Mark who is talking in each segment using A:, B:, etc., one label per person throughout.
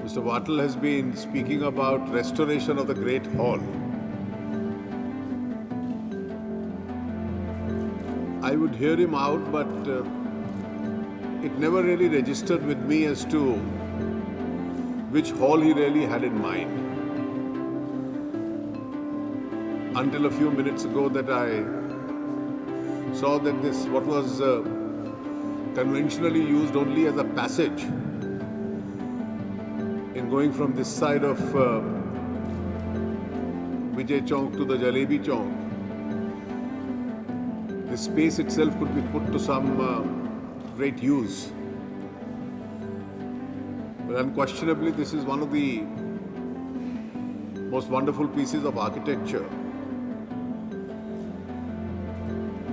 A: Mr. Wattle has been speaking about restoration of the Great Hall. I would hear him out, but it never really registered with me as to which hall he really had in mind. Until a few minutes ago that I saw that this, what was conventionally used only as a passage in going from this side of Vijay Chowk to the Jalebi Chowk, the space itself could be put to some great use. But unquestionably, this is one of the most wonderful pieces of architecture.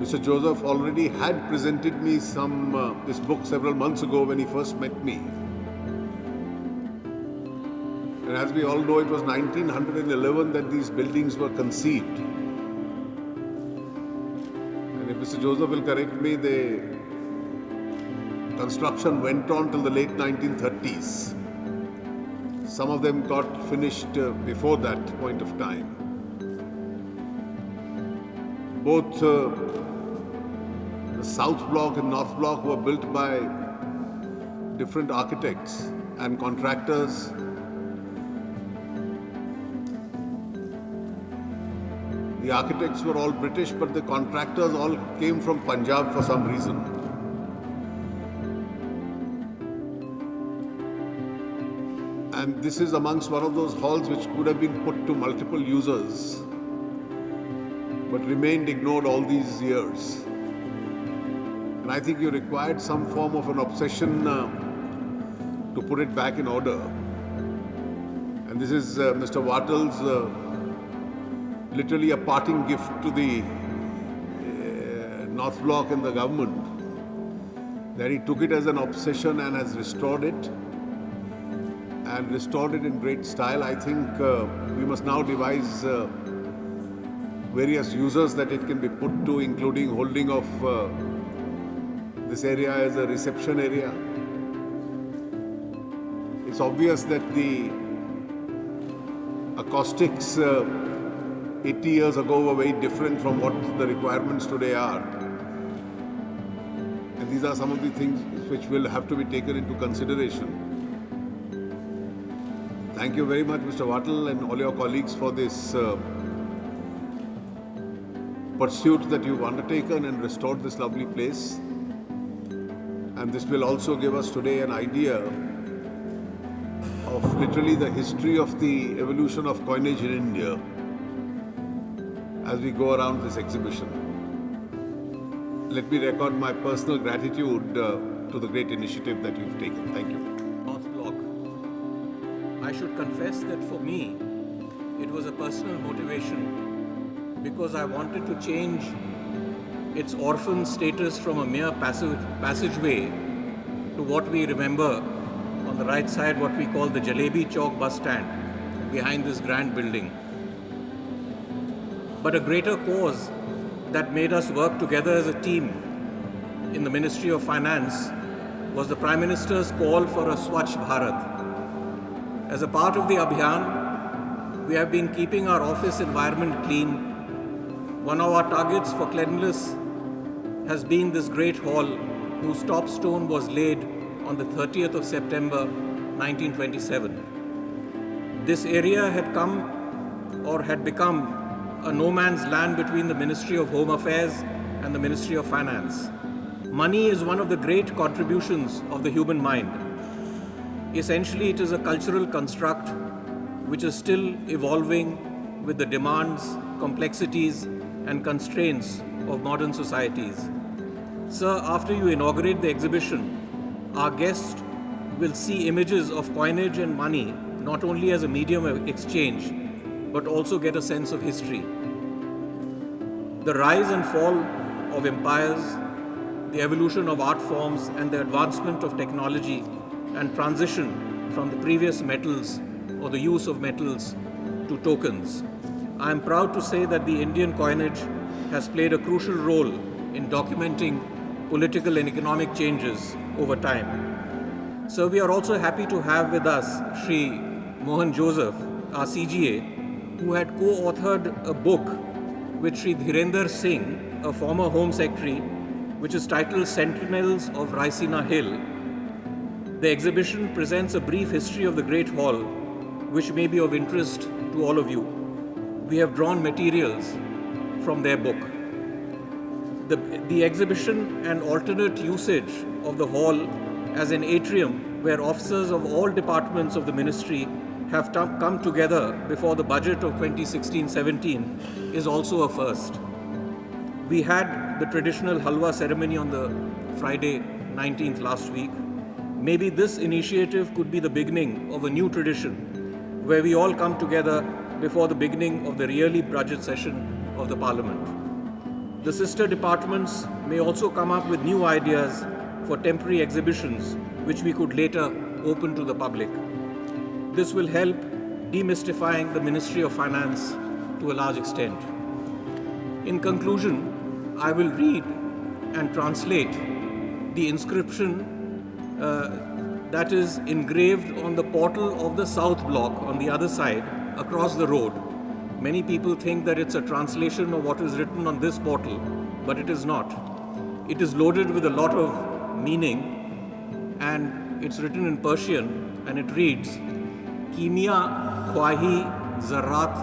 A: Mr. Joseph already had presented me this book several months ago when he first met me. And as we all know, it was 1911 that these buildings were conceived. And if Mr. Joseph will correct me, the construction went on till the late 1930s. Some of them got finished before that point of time. Both the South Block and North Block were built by different architects and contractors. The architects were all British, but the contractors all came from Punjab for some reason. And this is amongst one of those halls which could have been put to multiple users, but remained ignored all these years. And I think you required some form of an obsession to put it back in order. And this is Mr. Wattle's literally a parting gift to the North Block and the government, that he took it as an obsession and has restored it, and restored it in great style. I think we must now devise various uses that it can be put to, including holding of this area as a reception area. It's obvious that the acoustics 80 years ago were very different from what the requirements today are. And these are some of the things which will have to be taken into consideration. Thank you very much, Mr. Wattle, and all your colleagues for this pursuit that you've undertaken and restored this lovely place. And this will also give us today an idea of literally the history of the evolution of coinage in India as we go around this exhibition. Let me record my personal gratitude to the great initiative that you've taken. Thank you.
B: North Block. I should confess that for me, it was a personal motivation because I wanted to change its orphan status from a mere passageway to what we remember on the right side, what we call the Jalebi Chowk bus stand, behind this grand building. But a greater cause that made us work together as a team in the Ministry of Finance was the Prime Minister's call for a Swachh Bharat. As a part of the Abhiyan, we have been keeping our office environment clean. One of our targets for cleanliness has been this great hall, whose top stone was laid on the 30th of September 1927. This area had become a no man's land between the Ministry of Home Affairs and the Ministry of Finance. Money is one of the great contributions of the human mind. Essentially, it is a cultural construct which is still evolving with the demands, complexities, and constraints of modern societies. Sir, after you inaugurate the exhibition, our guests will see images of coinage and money not only as a medium of exchange, but also get a sense of history. The rise and fall of empires, the evolution of art forms, and the advancement of technology and transition from the previous metals or the use of metals to tokens. I am proud to say that the Indian coinage has played a crucial role in documenting political and economic changes over time. So we are also happy to have with us Shri Mohan Joseph, our CGA, who had co-authored a book with Shri Dhirender Singh, a former Home Secretary, which is titled Sentinels of Raisina Hill. The exhibition presents a brief history of the Great Hall, which may be of interest to all of you. We have drawn materials from their book. The exhibition and alternate usage of the hall as an atrium where officers of all departments of the ministry have come together before the budget of 2016-17 is also a first. We had the traditional halwa ceremony on the Friday 19th last week. Maybe this initiative could be the beginning of a new tradition where we all come together before the beginning of the yearly budget session of the Parliament. The sister departments may also come up with new ideas for temporary exhibitions which we could later open to the public. This will help demystifying the Ministry of Finance to a large extent. In conclusion, I will read and translate the inscription that is engraved on the portal of the South Block on the other side across the road. Many people think that it's a translation of what is written on this portal, but it is not. It is loaded with a lot of meaning, and it's written in Persian, and it reads, Kimia khwahi zarrat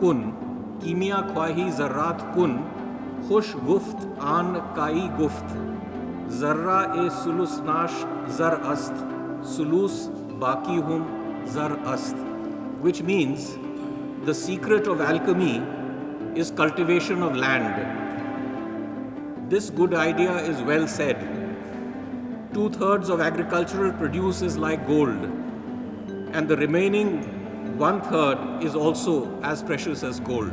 B: kun, Kimia khwahi zarrat kun, khush guft an kai guft, zarra e sulus nash zar ast, sulus baki hum zar ast, which means the secret of alchemy is cultivation of land. This good idea is well said. 2/3 of agricultural produce is like gold, and the remaining 1/3 is also as precious as gold.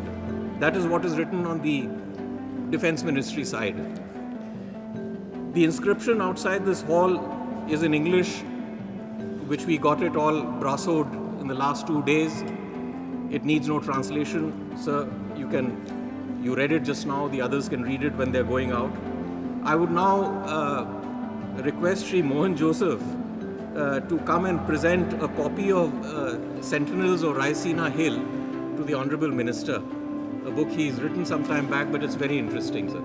B: That is what is written on the Defense Ministry side. The inscription outside this hall is in English, which we got it all brassoed in the last 2 days. It needs no translation, sir. You read it just now, the others can read it when they're going out. I would now request Shri Mohan Joseph to come and present a copy of Sentinels of Raisina Hill to the Honorable Minister, a book he's written some time back, but it's very interesting, sir.